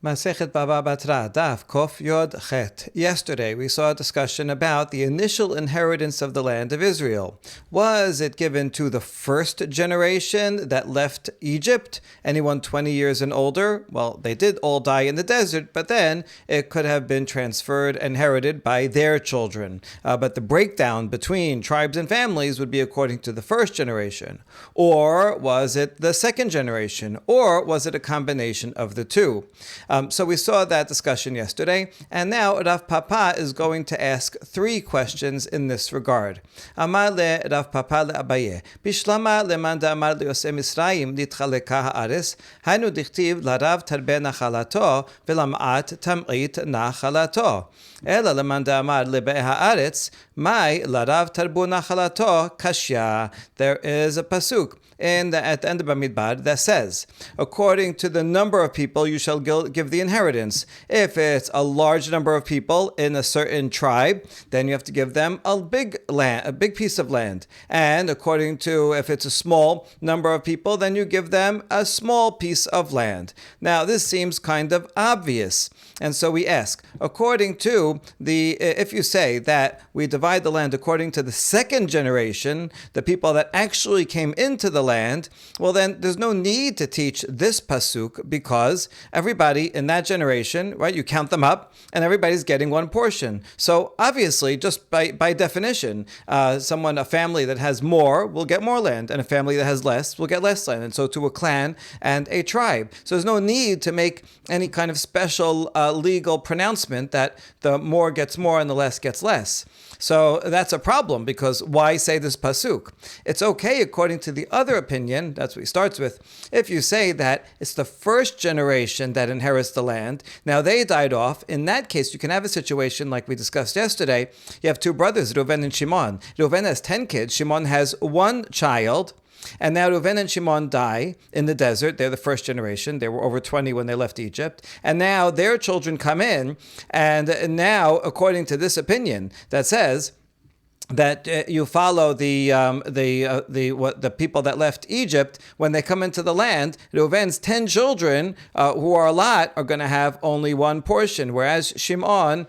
Masechet Baba Batra, Daf Kof Yod Chet. Yesterday we saw a discussion about the initial inheritance of the land of Israel. Was it given to the first generation that left Egypt? Anyone 20 years and older? Well, they did all die in the desert, but then it could have been transferred, inherited by their children. But the breakdown between tribes and families would be according to the first generation. Or was it the second generation? Or was it a combination of the two? So we saw that discussion yesterday, and now Rav Papa is going to ask three questions in this regard. Amar le Rav Papa le Abaye, Bishlama leman da'amar le'oseh Misraim litchaleka ha'aretz, hainu dichtiv larav tarbe nachalato v'lam'at tam'it nachalato. Ela leman da'amar lebe'eh ha'aretz, mai larav tarbu nachalato kashya. There is a pasuk at the end of Bamidbar that says, according to the number of people you shall give the inheritance. If it's a large number of people in a certain tribe, then you have to give them a big piece of land. And according to, if it's a small number of people, then you give them a small piece of land. Now, this seems kind of obvious. And so we ask, according to if you say that we divide the land according to the second generation, the people that actually came into the land, well then there's no need to teach this pasuk because everybody in that generation, right, you count them up and everybody's getting one portion. So obviously, just by definition, a family that has more will get more land and a family that has less will get less land. And so to a clan and a tribe. So there's no need to make any kind of special legal pronouncement that the more gets more and the less gets less. So that's a problem because why say this pasuk? It's okay according to the other opinion, that's what he starts with, if you say that it's the first generation that inherits the land. Now they died off. In that case, you can have a situation like we discussed yesterday. You have two brothers, Reuven and Shimon. Reuven has 10 kids. Shimon has one child. And now Reuven and Shimon die in the desert. They're the first generation. They were over 20 when they left Egypt. And now their children come in. And now, according to this opinion that says that you follow the people that left Egypt when they come into the land, Reuven's 10 children, who are a lot, are going to have only one portion, whereas Shimon's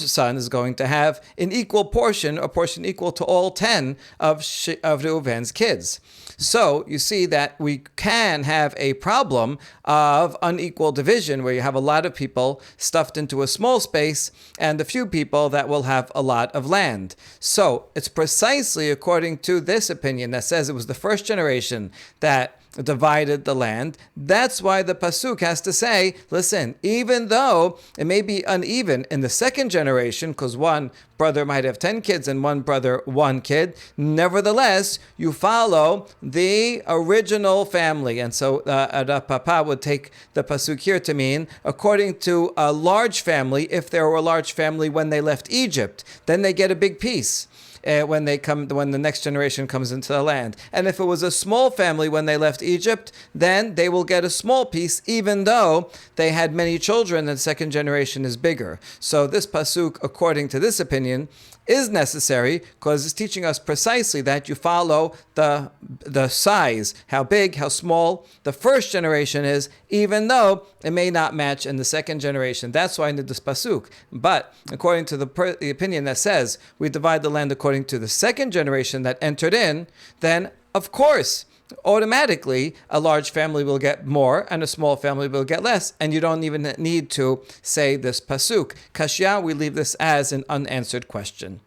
son is going to have an equal portion, a portion equal to all 10 of Reuven's kids. So you see that we can have a problem of unequal division where you have a lot of people stuffed into a small space and a few people that will have a lot of land. So it's precisely according to this opinion that says it was the first generation that divided the land. That's why the pasuk has to say, listen, even though it may be uneven in the second generation, because one brother might have 10 kids and one brother 1 kid, nevertheless, you follow the original family. And so Rav Papa would take the pasuk here to mean, according to a large family, if there were a large family when they left Egypt, then they get a big piece. When the next generation comes into the land. And if it was a small family when they left Egypt, then they will get a small piece, even though they had many children and the second generation is bigger. So this pasuk, according to this opinion, is necessary because it's teaching us precisely that you follow the size, how big, how small the first generation is, even though it may not match in the second generation. That's why I need this pasuk. But according to the opinion that says we divide the land according to the second generation that entered in, then of course, automatically a large family will get more and a small family will get less, and you don't even need to say this pasuk. Kashya, we leave this as an unanswered question.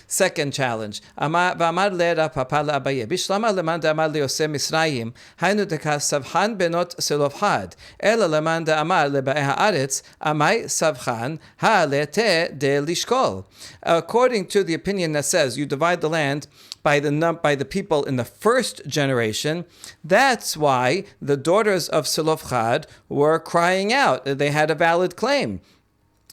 Second challenge. V'amar le Rav Papa le'Abaye, Bishlama leman da'amar le'oseh Misraim, hainu dekas savchan benot Selofhad, ela leman da'amar lebe'eh ha'aretz, amai savchan ha'lete de lishkol. According to the opinion that says you divide the land by the people in the first generation, that's why the daughters of Selofhad were crying out. They had a valid claim.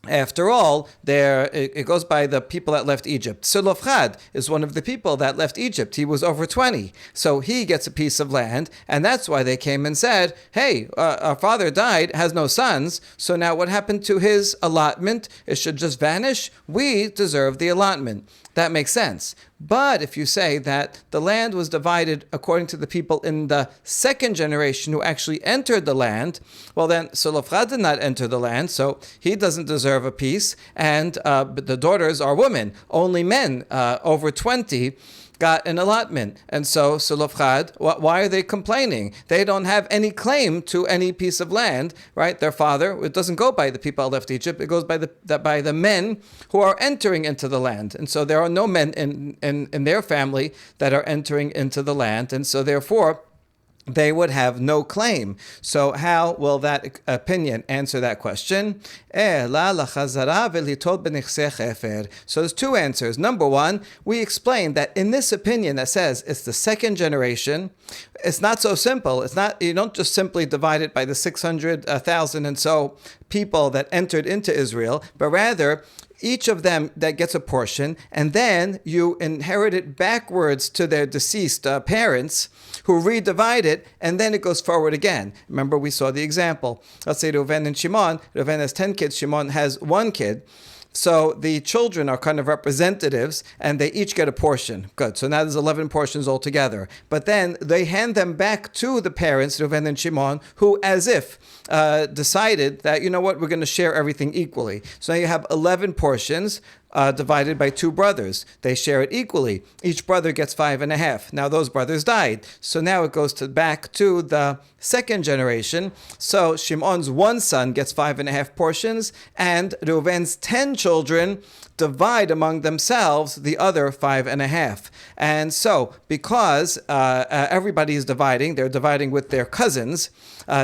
After all, it goes by the people that left Egypt. Selofhad is one of the people that left Egypt. He was over 20. So he gets a piece of land, and that's why they came and said, hey, our father died, has no sons, so now what happened to his allotment? It should just vanish? We deserve the allotment. That makes sense. But if you say that the land was divided according to the people in the second generation who actually entered the land, well then Selofhad did not enter the land, so he doesn't deserve a piece, and the daughters are women. Only men over 20 got an allotment. And so Selofhad, why are they complaining? They don't have any claim to any piece of land, right? Their father, it doesn't go by the people who left Egypt, it goes by the men who are entering into the land. And so there are no men in their family that are entering into the land. And so therefore, they would have no claim. So how will that opinion answer that question? So there's two answers. Number one, we explained that in this opinion that says it's the second generation, it's not so simple. It's not, you don't just simply divide it by the 600,000 and so people that entered into Israel, but rather each of them that gets a portion, and then you inherit it backwards to their deceased parents, who redivide it, and then it goes forward again. Remember, we saw the example. Let's say Reuven and Shimon. Reuven has 10 kids, Shimon has 1 kid. So the children are kind of representatives, and they each get a portion. Good. So now there's 11 portions altogether. But then they hand them back to the parents, Reuven and Shimon, who, as if decided that, you know what, we're going to share everything equally. So now you have 11 portions. Divided by 2 brothers. They share it equally. Each brother gets 5.5. Now those brothers died. So now it goes back to the second generation. So Shimon's 1 son gets 5.5 portions, and Reuven's 10 children divide among themselves the other 5.5. And so, because everybody is dividing, they're dividing with their cousins.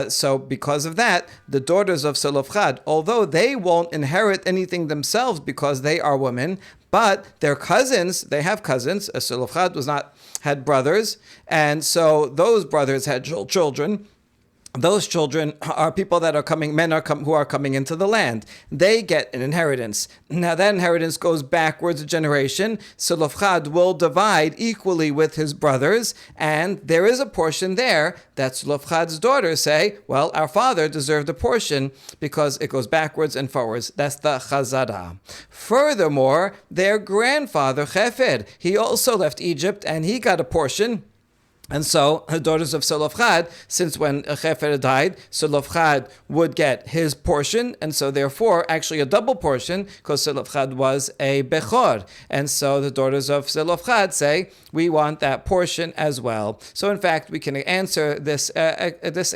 So because of that, the daughters of Selofhad, although they won't inherit anything themselves because they are women, but their cousins, they have cousins. Selofhad had brothers, and so those brothers had children. Those children are people that are coming, who are coming into the land. They get an inheritance. Now that inheritance goes backwards a generation. Selofhad will divide equally with his brothers, and there is a portion there that Selofhad's daughters say, well, our father deserved a portion because it goes backwards and forwards. That's the chazara. Furthermore, their grandfather, Chefed, he also left Egypt, and he got a portion. And so, the daughters of Selofhad, since when Chefer died, Selofhad would get his portion, and so therefore, actually a double portion, because Selofhad was a Bechor. And so the daughters of Selofhad say, we want that portion as well. So in fact, we can answer this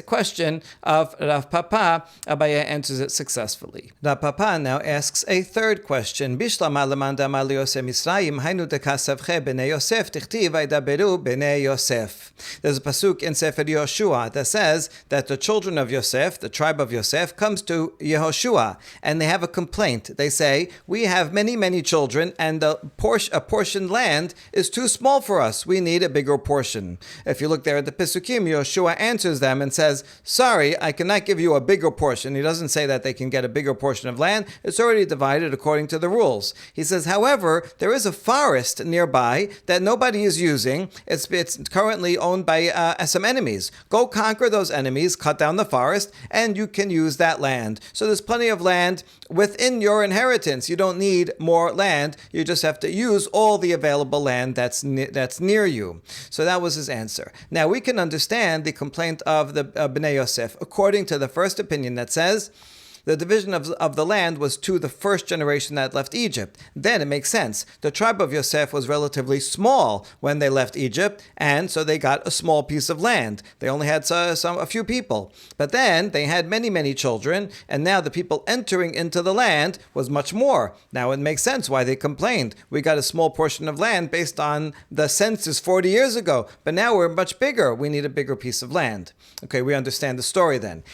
question of Rav Papa. Abaye answers it successfully. Rav Papa now asks a third question. Bishlama lemanda mal Yosef Misraim, hainu dekasavche b'nei Yosef, tichtiv vaydaberu b'nei Yosef. There's a pasuk in Sefer Yoshua that says that the children of Yosef, the tribe of Yosef, comes to Yehoshua and they have a complaint. They say, we have many, many children and a portioned land is too small for us. We need a bigger portion. If you look there at the Pesukim, Yoshua answers them and says, sorry, I cannot give you a bigger portion. He doesn't say that they can get a bigger portion of land. It's already divided according to the rules. He says, however, there is a forest nearby that nobody is using. It's currently owned by some enemies. Go conquer those enemies, cut down the forest, and you can use that land. So there's plenty of land within your inheritance. You don't need more land. You just have to use all the available land that's near you. So that was his answer. Now we can understand the complaint of the Bnei Yosef according to the first opinion that says the division of the land was to the first generation that left Egypt. Then it makes sense. The tribe of Yosef was relatively small when they left Egypt, and so they got a small piece of land. They only had a few people. But then they had many, many children, and now the people entering into the land was much more. Now it makes sense why they complained. We got a small portion of land based on the census 40 years ago, but now we're much bigger. We need a bigger piece of land. Okay, we understand the story then.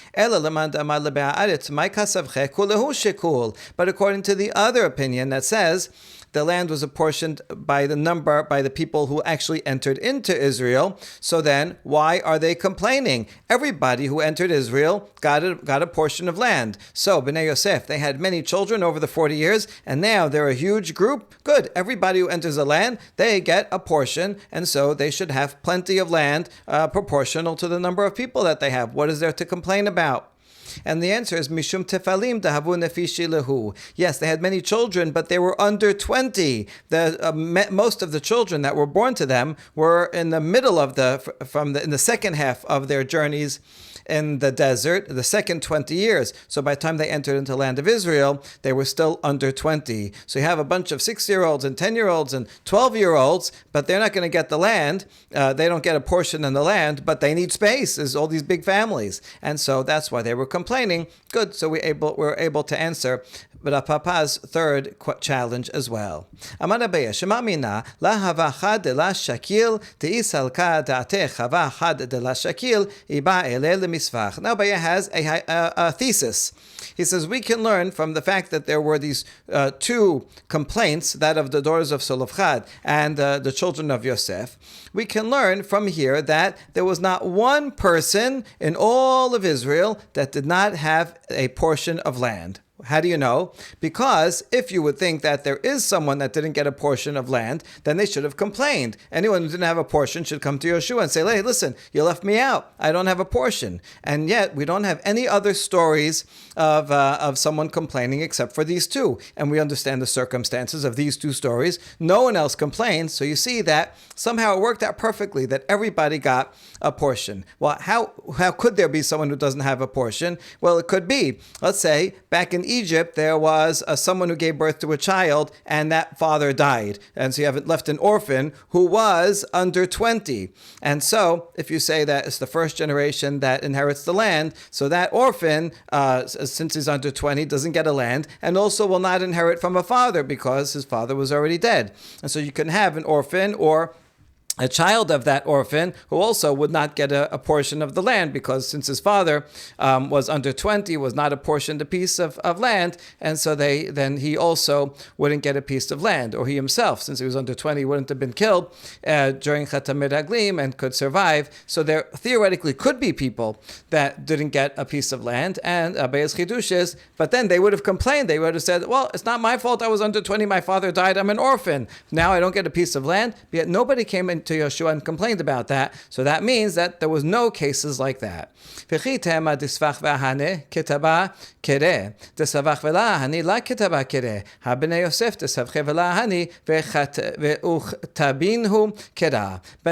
tasavche kulehu shekul. But according to the other opinion that says the land was apportioned by the people who actually entered into Israel. So then, why are they complaining? Everybody who entered Israel got a portion of land. So, Bnei Yosef, they had many children over the 40 years, and now they're a huge group. Good. Everybody who enters the land, they get a portion, and so they should have plenty of land proportional to the number of people that they have. What is there to complain about? And the answer is Mishum Tefalim Dahavu Nefishi Lehu. Yes, they had many children, but they were under 20. Most of the children that were born to them were in the middle of in the second half of their journeys in the desert, the second 20 years. So by the time they entered into the land of Israel, they were still under 20. So you have a bunch of 6-year-olds and 10-year-olds and 12-year-olds, but they're not going to get the land. They don't get a portion in the land, but they need space. There's all these big families. And so that's why they were complaining. Good. So we're able to answer Rav Papa's third challenge as well. Amar Abaye, Shema mina la hava chad de la shakil teisalka da'ateh hava chad de la shakil iba ele lemisvach. Now Abaye has a thesis. He says we can learn from the fact that there were these two complaints, that of the daughters of Zelophehad and the children of Yosef. We can learn from here that there was not one person in all of Israel that did not have a portion of land. How do you know? Because if you would think that there is someone that didn't get a portion of land, then they should have complained. Anyone who didn't have a portion should come to Yeshua and say, hey, listen, you left me out. I don't have a portion. And yet we don't have any other stories of someone complaining except for these two. And we understand the circumstances of these two stories. No one else complained. So you see that somehow it worked out perfectly that everybody got a portion. Well, how could there be someone who doesn't have a portion? Well, it could be, let's say, back in Egypt, there was someone who gave birth to a child and that father died. And so you have left an orphan who was under 20. And so if you say that it's the first generation that inherits the land, so that orphan, since he's under 20, doesn't get a land and also will not inherit from a father because his father was already dead. And so you can have an orphan or a child of that orphan who also would not get a portion of the land because since his father was under 20, was not apportioned a piece of land, and so then he also wouldn't get a piece of land, or he himself, since he was under 20, wouldn't have been killed during Chatam Meraglim and could survive. So there theoretically could be people that didn't get a piece of land, and Abaye's Chidush is, but then they would have complained. They would have said, well, it's not my fault I was under 20, my father died, I'm an orphan. Now I don't get a piece of land. But yet nobody came in to Yeshua and complained about that. So that means that there was no cases like that. But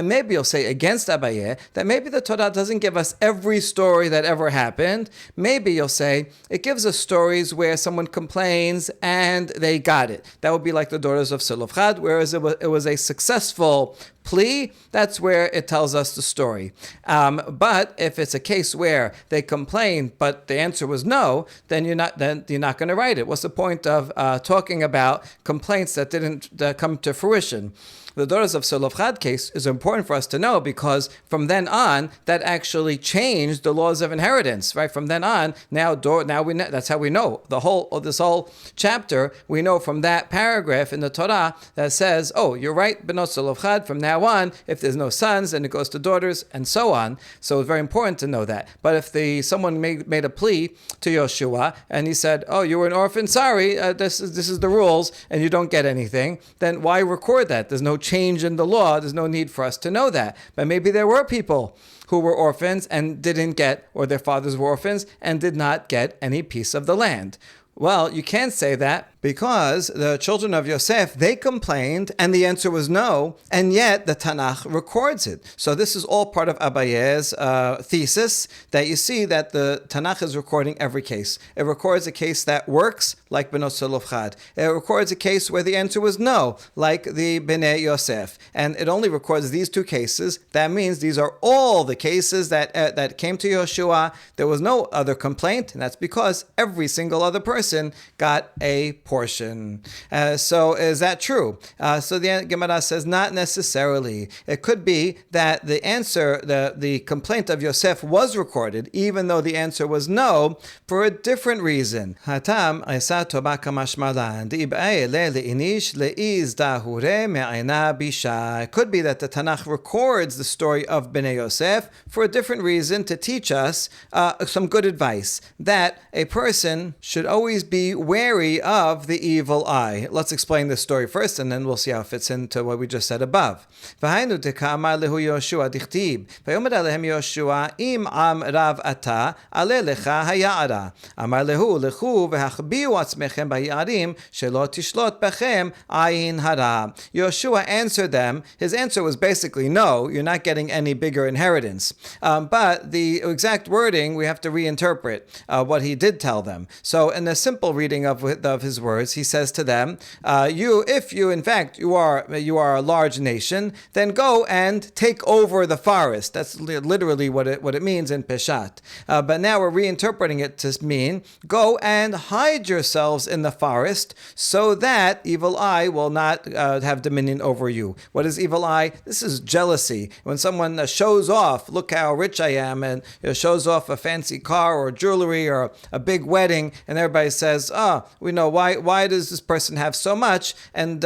maybe you'll say against Abaye that maybe the Torah doesn't give us every story that ever happened. Maybe you'll say it gives us stories where someone complains and they got it. That would be like the daughters of Zelophehad, whereas it was a successful plea. That's where it tells us the story. But if it's a case where they complain, but the answer was no, then you're not going to write it. What's the point of talking about complaints that didn't come to fruition? The daughters of Zelophehad case is important for us to know because from then on, that actually changed the laws of inheritance, right? From then on, now we know, that's how we know this whole chapter. We know from that paragraph in the Torah that says, oh, you're right, Benot Zelophehad. From now on, if there's no sons, then it goes to daughters, and so on. So it's very important to know that. But if someone made a plea to Yeshua and he said, oh, you were an orphan, sorry, this is the rules, and you don't get anything, then why record that? There's no change in the law. There's no need for us to know that. But maybe there were people who were orphans and didn't get, or their fathers were orphans and did not get any piece of the land. Well, you can't say that because the children of Yosef, they complained and the answer was no, and yet the Tanakh records it. So this is all part of Abaye's thesis, that you see that the Tanakh is recording every case. It records a case that works, like Benot Zelophehad. It records a case where the answer was no, like the Bnei Yosef. And it only records these two cases. That means these are all the cases that came to Yeshua. There was no other complaint, and that's because every single other person got a portion. So is that true? So the Gemara says not necessarily. It could be that the answer, the complaint of Yosef was recorded, even though the answer was no, for a different reason. Hatam it could be that the Tanakh records the story of Bnei Yosef for a different reason, to teach us some good advice, that a person should always be wary of the evil eye. Let's explain this story first, and then we'll see how it fits into what we just said above. V'hainu deka'amar lehu Yoshua dichtib, v'yomer alehem Yoshua im am rav ata ale lecha haya'ara, amar lehu lechu v'hachbiu atzmechem b'ha'arim shelo tishlot bechem ayin hara. Yoshua answered them. His answer was basically no, you're not getting any bigger inheritance. But the exact wording, we have to reinterpret what he did tell them. So in a simple reading of his words, he says to them, if you in fact you are a large nation, then go and take over the forest. That's literally what it means in Peshat. But now we're reinterpreting it to mean, go and hide yourselves in the forest so that evil eye will not have dominion over you. What is evil eye? This is jealousy. When someone shows off, look how rich I am, and shows off a fancy car or jewelry or a big wedding, and everybody says, we know why does this person have so much, and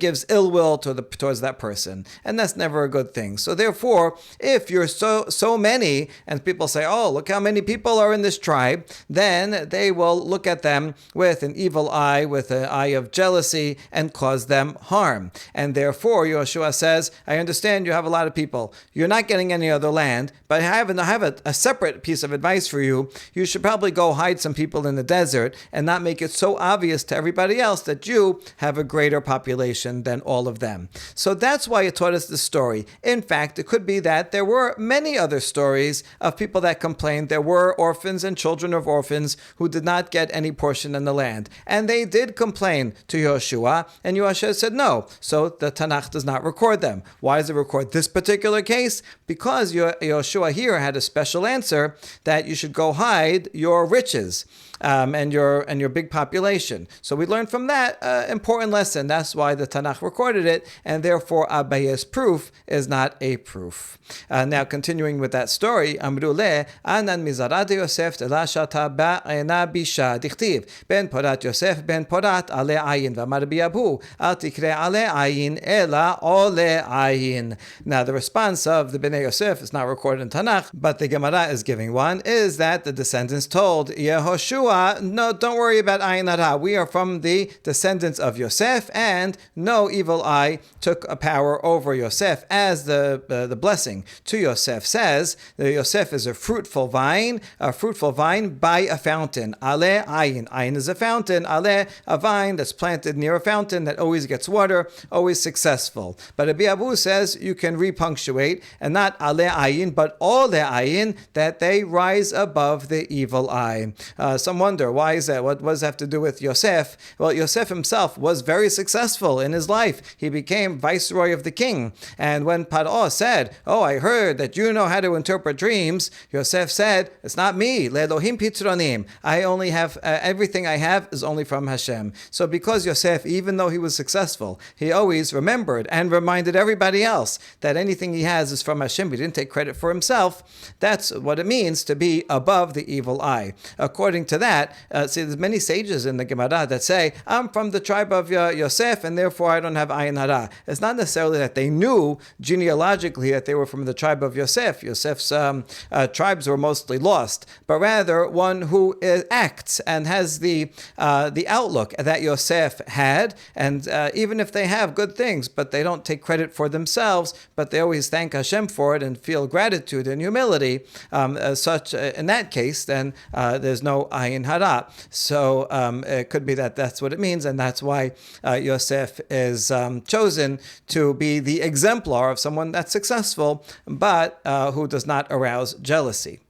gives ill will towards that person, and that's never a good thing. So therefore, if you're so many, and people say, look how many people are in this tribe, then they will look at them with an evil eye, with an eye of jealousy, and cause them harm. And therefore, Yoshua says, I understand you have a lot of people. You're not getting any other land, but I have a separate piece of advice for you. You should probably go hide some people in the desert and not make it so obvious to everybody else that you have a greater population than all of them. So that's why it taught us this story. In fact, it could be that there were many other stories of people that complained. There were orphans and children of orphans who did not get any portion in the land. And they did complain to Yoshua, and Yoshua said no. So the Tanakh does not record them. Why does it record this particular case? Because Yoshua here had a special answer that you should go hide your riches. And your big population. So we learned from that important lesson. That's why the Tanakh recorded it, and therefore Abaye's proof is not a proof. Now continuing with that story, Amrule Anan Mizarat Yosef Telashata Ba'ena Bisha Dichtiv Ben Porat Yosef Ben Porat Ale Ayin V'Amar Biabu Al Tikre Ale Ayin Ela Ole Ayin. Now the response of the Bnei Yosef is not recorded in Tanakh, but the Gemara is giving one, is that the descendants told Yehoshua, no, don't worry about Ayin Hara. We are from the descendants of Yosef, and no evil eye took a power over Yosef, as the blessing to Yosef says that Yosef is a fruitful vine by a fountain. Ale Ayin. Ayin is a fountain. Ale, a vine that's planted near a fountain that always gets water, always successful. But Rabbi Abu says you can repunctuate, and not Ale Ayin, but Ole Ayin, that they rise above the evil eye. Some wonder, why is that? What does that have to do with Yosef? Well, Yosef himself was very successful in his life. He became viceroy of the king. And when Paro said, I heard that you know how to interpret dreams, Yosef said, it's not me. Le'elohim pitronim. I only have, everything I have is only from Hashem. So because Yosef, even though he was successful, he always remembered and reminded everybody else that anything he has is from Hashem. He didn't take credit for himself. That's what it means to be above the evil eye. According to that, there's many sages in the Gemara that say, I'm from the tribe of Yosef, and therefore I don't have Ayin Hara. It's not necessarily that they knew genealogically that they were from the tribe of Yosef. Yosef's tribes were mostly lost, but rather one who acts and has the outlook that Yosef had, and even if they have good things, but they don't take credit for themselves, but they always thank Hashem for it and feel gratitude and humility, in that case, then there's no Ayin Hara. So it could be that that's what it means, and that's why Yosef is chosen to be the exemplar of someone that's successful, but who does not arouse jealousy.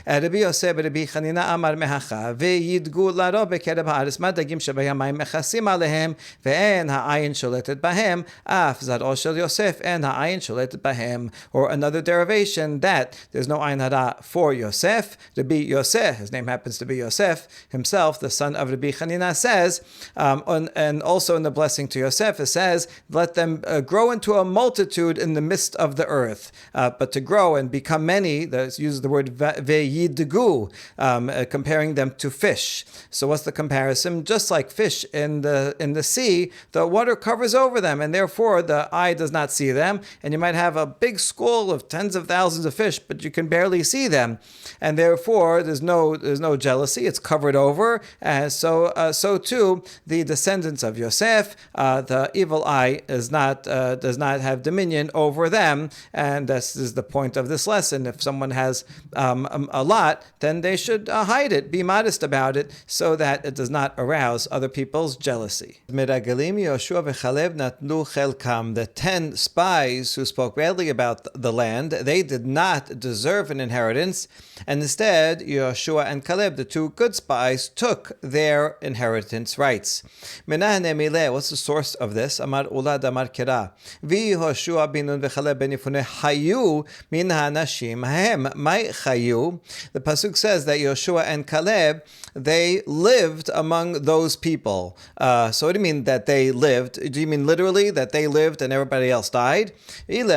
רבי יוסף ורבי חנינא אמר מהכה, וידגו לרוב בקרב הארץ מה דגים שבימיים מכסים עליהם, ואין העין שולטת בהם, אף זרעו של יוסף אין העין שולטת בהם. Or another derivation that there's no ayin hara for Yosef. Rabbi Yosef, his name happens to be Yosef himself, the son of Rabbi Chanina, says, and also in the blessing to Yosef, it says, let them grow into a multitude in the midst of the earth. But to grow and become many, that uses the word ve'yidgu, comparing them to fish. So what's the comparison? Just like fish in the sea, the water covers over them, and therefore the eye does not see them, and you might have a big school of tens of thousands of fish, but you can barely see them, and therefore there's no jealousy. It's covered over. So too the descendants of Yosef, the evil eye does not have dominion over them, and this is the point of this lesson. If someone has a lot, then they should hide it, be modest about it, so that it does not arouse other people's jealousy. The 10 spies who spoke badly about the land, they did not deserve an inheritance, and instead Yoshua and Caleb, the 2 good spies, took their inheritance rights. What's the source of this? Amar Ulad Amar Kira. Yoshua bin Nun v'Chaleb ben Yefuneh hayu min ha'anashim hahem. My chayu. The pasuk says that Yoshua and Caleb, they lived among those people. So what do you mean that they lived? Do you mean literally that they lived and everybody else died? If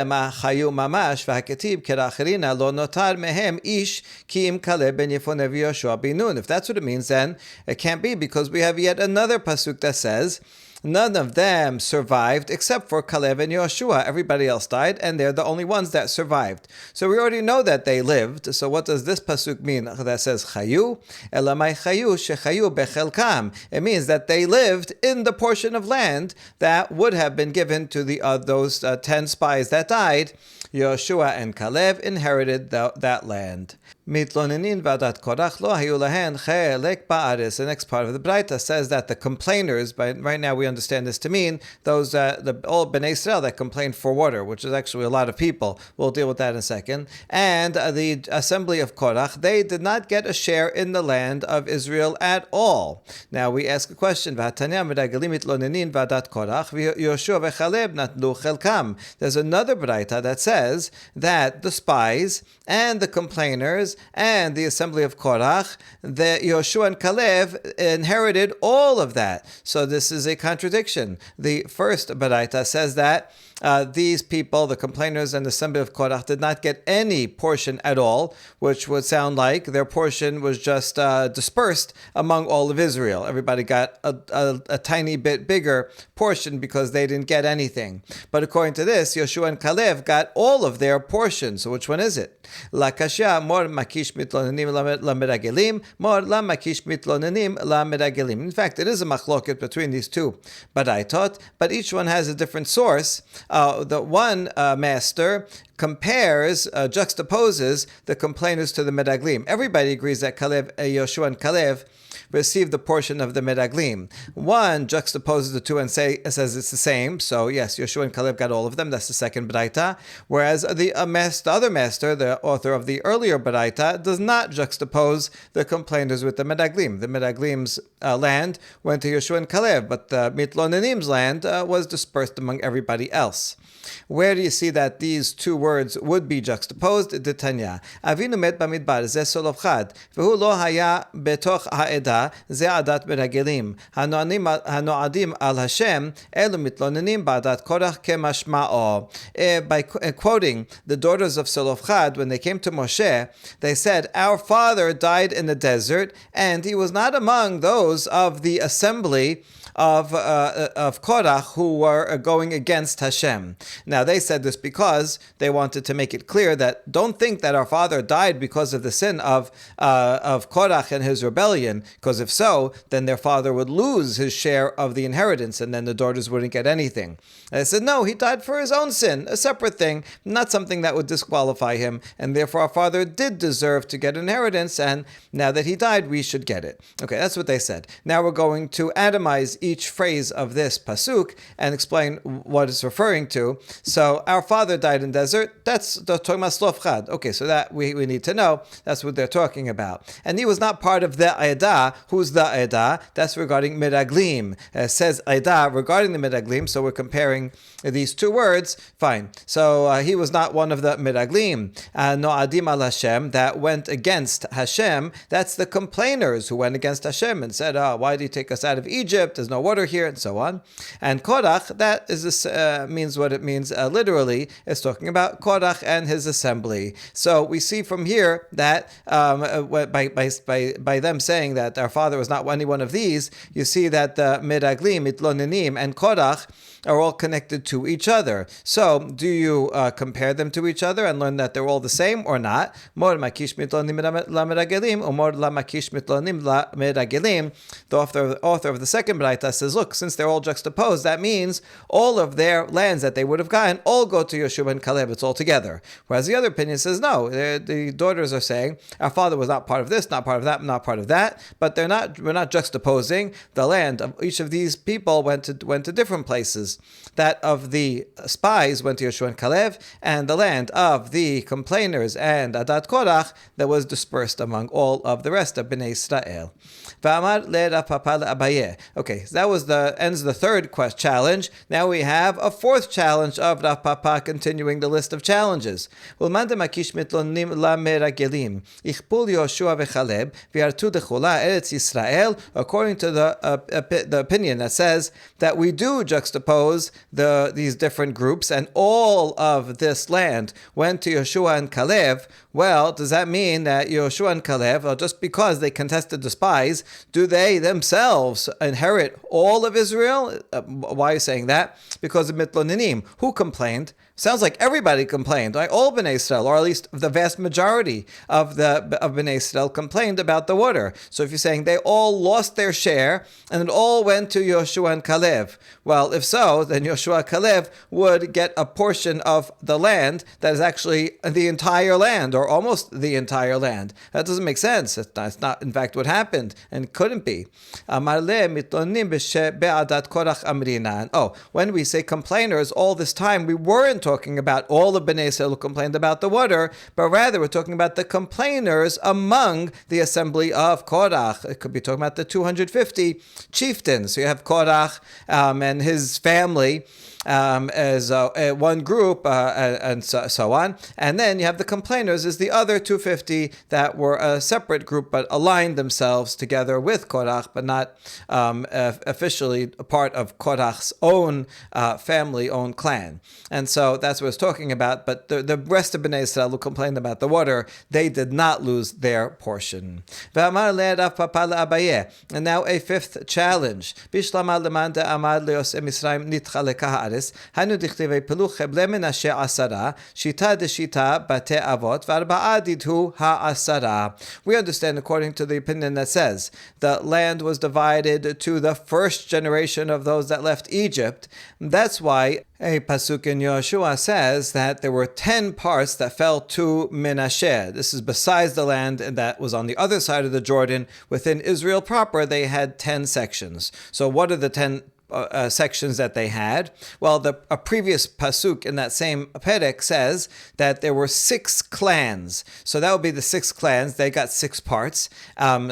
that's what it means, then it can't be, because we have yet another pasuk that says, none of them survived except for Caleb and Yoshua. Everybody else died, and they're the only ones that survived. So we already know that they lived. So what does this pasuk mean that says chayu? Elamai chayu shechayu bechelkam. It means that they lived in the portion of land that would have been given to those 10 spies that died. Yoshua and Caleb inherited that land. מתלוננים ועדת קורח לא היו להן חלק בארץ. The next part of the Braita says that the complainers, right now we understand this to mean those all Bnei Israel that complained for water, which is actually a lot of people. We'll deal with that in a second. And the assembly of Korach, they did not get a share in the land of Israel at all. Now we ask a question. והתניא מרגלים מתלוננים ועדת קורח ויהושע וחלב נטלו חלקם. There's another Braita that says that the spies and the complainers and the assembly of Korach, the Yoshua and Caleb inherited all of that. So this is a contradiction. The first Baraita says that these people, the complainers and the assembly of Korach, did not get any portion at all, which would sound like their portion was just dispersed among all of Israel. Everybody got a tiny bit bigger portion because they didn't get anything. But according to this, Yoshua and Caleb got all of their portion. So which one is it? La kashya mor makish mitlonenim lameragelim, mor la makish mitlonenim lameragelim. In fact, it is a machloket between these two Baraitot, but each one has a different source. The one master compares, juxtaposes the complainers to the Meraglim. Everybody agrees that Yoshua and Caleb received the portion of the Meraglim. One juxtaposes the two and says it's the same. So yes, Yoshua and Caleb got all of them. That's the second Braita. Whereas the other master, the author of the earlier Braita, does not juxtapose the complainers with the Meraglim. The Meraglim's land went to Yoshua and Caleb, but the Mitlonenim's land was dispersed among everybody else. Where do you see that these two words would be juxtaposed? Detanya. Avinu met bamidbar, ze solofchad, v'hu lo haya betoch ha'eda, ze adat meragelim. Hanoadim al Hashem, elu mitlonenim ba'adat korach kemashma'o. By quoting the daughters of Solofchad, when they came to Moshe, they said, our father died in the desert, and he was not among those of the assembly of Korach who were going against Hashem. Now they said this because they wanted to make it clear that don't think that our father died because of the sin of Korach and his rebellion. Because if so, then their father would lose his share of the inheritance, and then the daughters wouldn't get anything. And they said, no, he died for his own sin, a separate thing, not something that would disqualify him, and therefore our father did deserve to get inheritance, and now that he died, we should get it. Okay, that's what they said. Now we're going to atomize each phrase of this pasuk and explain what it's referring to. So our father died in desert. That's talking about Slof Chad. Okay, so that we need to know. That's what they're talking about. And he was not part of the Edah. Who's the Edah? That's regarding Miraglim. Says Edah regarding the Miraglim. So we're comparing these two words. Fine. So he was not one of the Miraglim. No'adim al Hashem, that went against Hashem. That's the complainers who went against Hashem and said, why did you take us out of Egypt? There's no water here, and so on. And Korach, that is means what it means literally. It's talking about Korach and his assembly. So we see from here that by them saying that our father was not any one of these, you see that the Meraglim, Mitlonenim, and Korach are all connected to each other. So, do you compare them to each other and learn that they're all the same or not? Mor makish mitlonim lameragelim, or mor la makish mitlonim lameragelim. The author of the second Braita says, look, since they're all juxtaposed, that means all of their lands that they would have gotten all go to Yeshua and Caleb. It's all together. Whereas the other opinion says, no, the daughters are saying, our father was not part of this, not part of that, not part of that, but we're not juxtaposing. The land of each of these people went to different places. That of the spies went to Yeshua and Caleb, and the land of the complainers and Adat Korach that was dispersed among all of the rest of Bnei Israel. Okay, so that ends the third challenge. Now we have a fourth challenge of Rav Papa, continuing the list of challenges. According to the opinion that says that we do juxtapose these different groups, and all of this land went to Yeshua and Caleb. Well, does that mean that Yeshua and Caleb, just because they contested the spies, do they themselves inherit all of Israel? Why are you saying that? Because of Mitlonenim. Who complained? Sounds like everybody complained. Right? All Bnei Israel, or at least the vast majority of Bnei Israel, complained about the water. So if you're saying they all lost their share and it all went to Yoshua and Caleb, well, if so, then Yoshua and Caleb would get a portion of the land that is actually the entire land, or almost the entire land. That doesn't make sense. That's not, in fact, what happened, and couldn't be. When we say complainers, all this time we weren't talking about all of Bnei Israel who complained about the water, but rather we're talking about the complainers among the assembly of Korach. It could be talking about the 250 chieftains. So you have Korach and his family as one group, and so on. And then you have the complainers as the other 250 that were a separate group but aligned themselves together with Korach, but not officially a part of Korach's own family, own clan. And so that's what it's talking about. But the rest of Bnei Israel who complained about the water, they did not lose their portion. And now a fifth challenge. היינו דכתיבי פילוח חבלי מנשה 10, שיטה דשיטה בתי אבות, וארבעה דידהו העשרה. We understand according to the opinion that says the land was divided to the first generation of those that left Egypt. That's why a pasuk in Yoshua says that there were 10 parts that fell to Menashe. This is besides the land that was on the other side of the Jordan. Within Israel proper, they had 10 sections. So what are the 10 sections that they had? Well, a previous pasuk in that same perek says that there were 6 clans. So that would be the 6 clans. They got 6 parts, and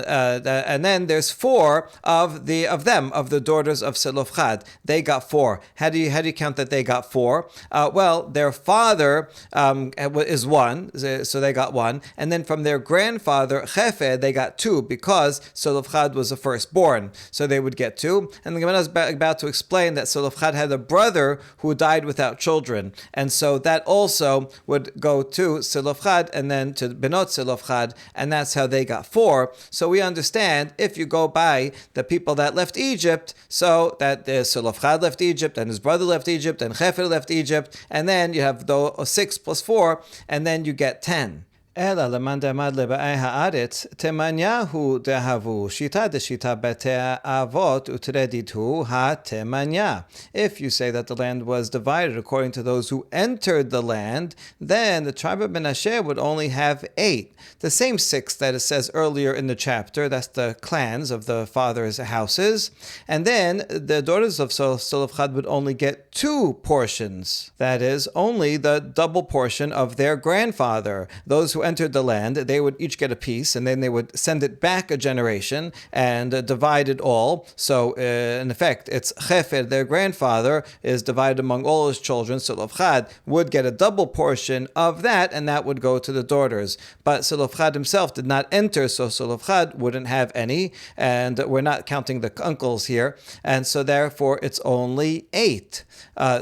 then there's 4 of the daughters of Selofchad. They got 4. How do you count that they got 4? Well, their father is 1, so they got 1, and then from their grandfather Chefed they got 2 because Selofchad was the firstborn, so they would get 2. And the Gemara is about to explain that Selofchad had a brother who died without children, and so that also would go to Selofchad and then to Benot Selofchad, and that's how they got 4. So we understand, if you go by the people that left Egypt, so that Selofchad left Egypt, and his brother left Egypt, and Chefed left Egypt, and then you have 6 plus 4, and then you get 10. אלא למאן דעמד לבאי הארץ, תמניהו דהבו, שיטה דשיטה בתי האבות, ותרדיתו התמניה. If you say that the land was divided according to those who entered the land, then the tribe of Menashe would only have 8. The same 6 that it says earlier in the chapter, that's the clans of the father's houses. And then the daughters of Zelophehad would only get 2 portions. That is, only the double portion of their grandfather. Those who entered the land, they would each get a piece, and then they would send it back a generation and divide it all. So, in effect, it's Chefer, their grandfather, is divided among all his children. Zelophehad would get a double portion of that, and that would go to the daughters. But Zelophehad himself did not enter, so Zelophehad wouldn't have any, and we're not counting the uncles here, and so therefore it's only 8.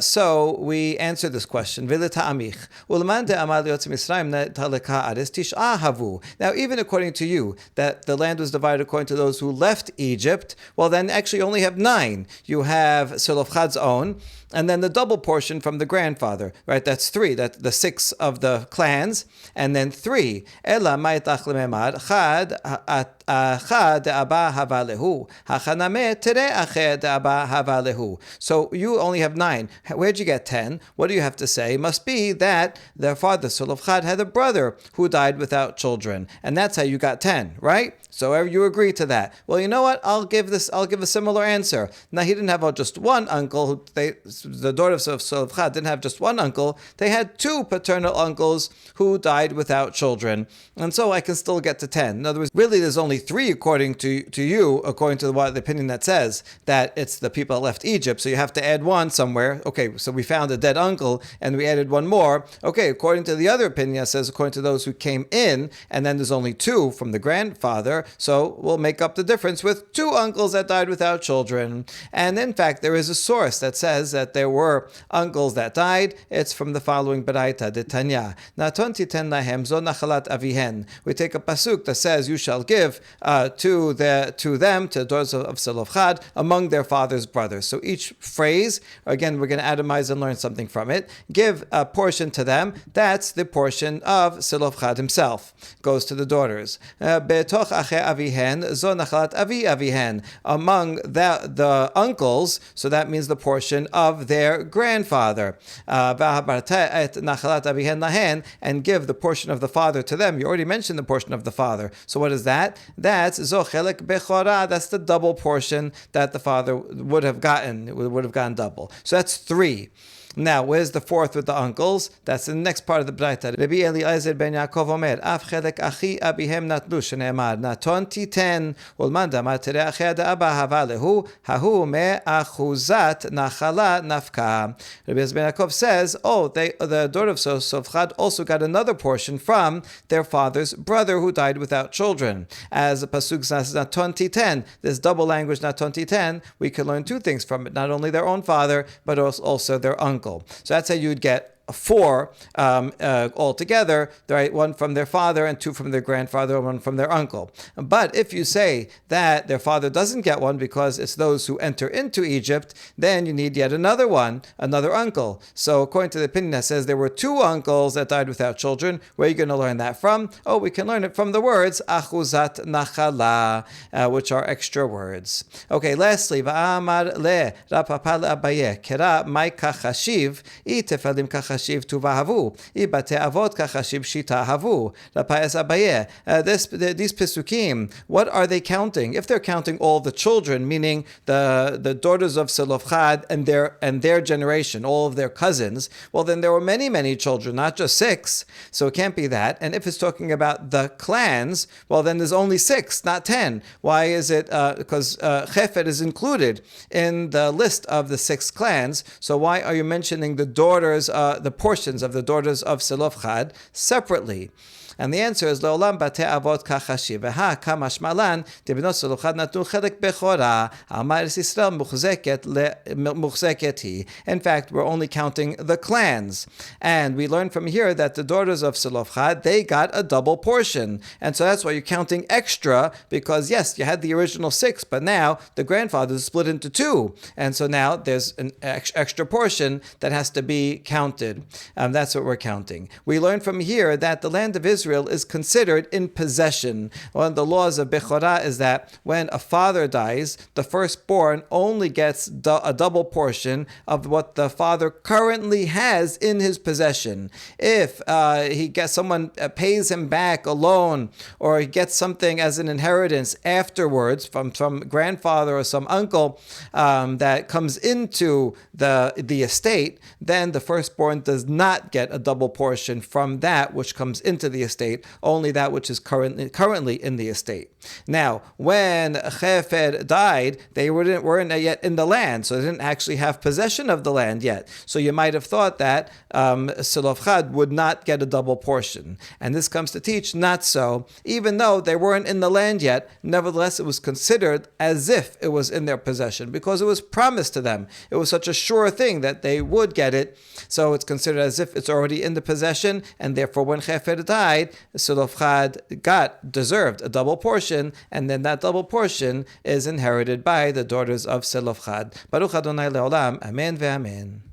So we answer this question. Now, even according to you, that the land was divided according to those who left Egypt, well, then actually you only have 9. You have Zelophehad's own, and then the double portion from the grandfather, right? That's 3. That's the 6 of the clans, and then 3. So you only have 9. Where'd you get 10? What do you have to say? Must be that their father Zelophehad had a brother who died without children, and that's how you got 10, right? So you agree to that. Well, you know what? I'll give a similar answer. Now, he didn't have just one uncle. The daughters of Zelophehad didn't have just one uncle. They had 2 paternal uncles who died without children. And so I can still get to 10. In other words, really there's only 3 according to you, according to the opinion that says that it's the people that left Egypt. So you have to add 1 somewhere. Okay, so we found a dead uncle and we added 1 more. Okay, according to the other opinion that says according to those who came in, and then there's only 2 from the grandfather. So we'll make up the difference with 2 uncles that died without children. And in fact, there is a source that says that there were uncles that died. It's from the following Baraita, de Tanya. Naton titen lahem zo nachalat avihen. We take a pasuk that says, you shall give to them, to the daughters of Zelophehad, among their father's brothers. So each phrase, again, we're going to atomize and learn something from it. Give a portion to them. That's the portion of Zelophehad himself. Goes to the daughters. Betoch ache avihen zo nachalat avi avihen. Among the uncles, so that means the portion of their grandfather. And give the portion of the father to them. You already mentioned the portion of the father. So what is that? That's zochelek bechora. That's the double portion that the father would have gotten. It would have gotten double. So that's 3. Now, where's the 4th with the uncles? That's the next part of the Braita. Rabbi Eliezer ben Yaakov omer, Af chelek achi abihem natlu, shene'emar, naton titen, ulman damar tere achi da'aba hava lehu, hahu me'achuzat nachala nafka. Rabbi Eliezer ben Yaakov says, the daughter of Zelophehad also got another portion from their father's brother who died without children. As the pasuk says, naton titen, this double language naton titen, we can learn 2 things from it, not only their own father, but also their uncle. So that's how you'd get 4 altogether, right? 1 from their father and 2 from their grandfather, 1 from their uncle. But if you say that their father doesn't get 1 because it's those who enter into Egypt, then you need yet another uncle. So according to the opinion that says there were 2 uncles that died without children, where are you going to learn that from? Oh, we can learn it from the words achuzat nachala, which are extra words. Okay, lastly, va'amar le rapapa le'abaye kera mai kachashiv itefalim kachashiv tuvahavu ibate avot kachashiv shita havu lapayas abaye. These pesukim, what are they counting? If they're counting all the children, meaning the daughters of Zelophehad and their generation, all of their cousins, well then there were many children, not just 6. So it can't be that. And if it's talking about the clans, well then there's only 6, not 10. Why is it? Because Chefer is included in the list of the 6 clans. So why are you mentioning the daughters? The portions of the daughters of Zelophehad separately? And the answer is Le'olam batei avot kachashiv veha kamash malan debnot Zelophehad natu chelek bechora alma Eretz Yisrael muchzeket hi. In fact, we're only counting the clans, and we learn from here that the daughters of Zelophehad, they got a double portion, and so that's why you're counting extra, because yes, you had the original 6, but now the grandfather is split into 2, and so now there's an extra portion that has to be counted. That's what we're counting. We learn from here that the land of Israel Israel is considered in possession. One of the laws of Bechorah is that when a father dies, the firstborn only gets a double portion of what the father currently has in his possession. If someone pays him back a loan, or he gets something as an inheritance afterwards from some grandfather or some uncle that comes into the estate, then the firstborn does not get a double portion from that which comes into the estate, only that which is currently in the estate. Now, when Chefed died, they weren't yet in the land, so they didn't actually have possession of the land yet. So you might have thought that Selofchad would not get a double portion. And this comes to teach not so. Even though they weren't in the land yet, nevertheless it was considered as if it was in their possession, because it was promised to them. It was such a sure thing that they would get it, so it's considered as if it's already in the possession, and therefore when Chefed died, Selofchad deserved a double portion, and then that double portion is inherited by the daughters of Selofchad. Baruch Adonai Leolam, Amen ve'amen.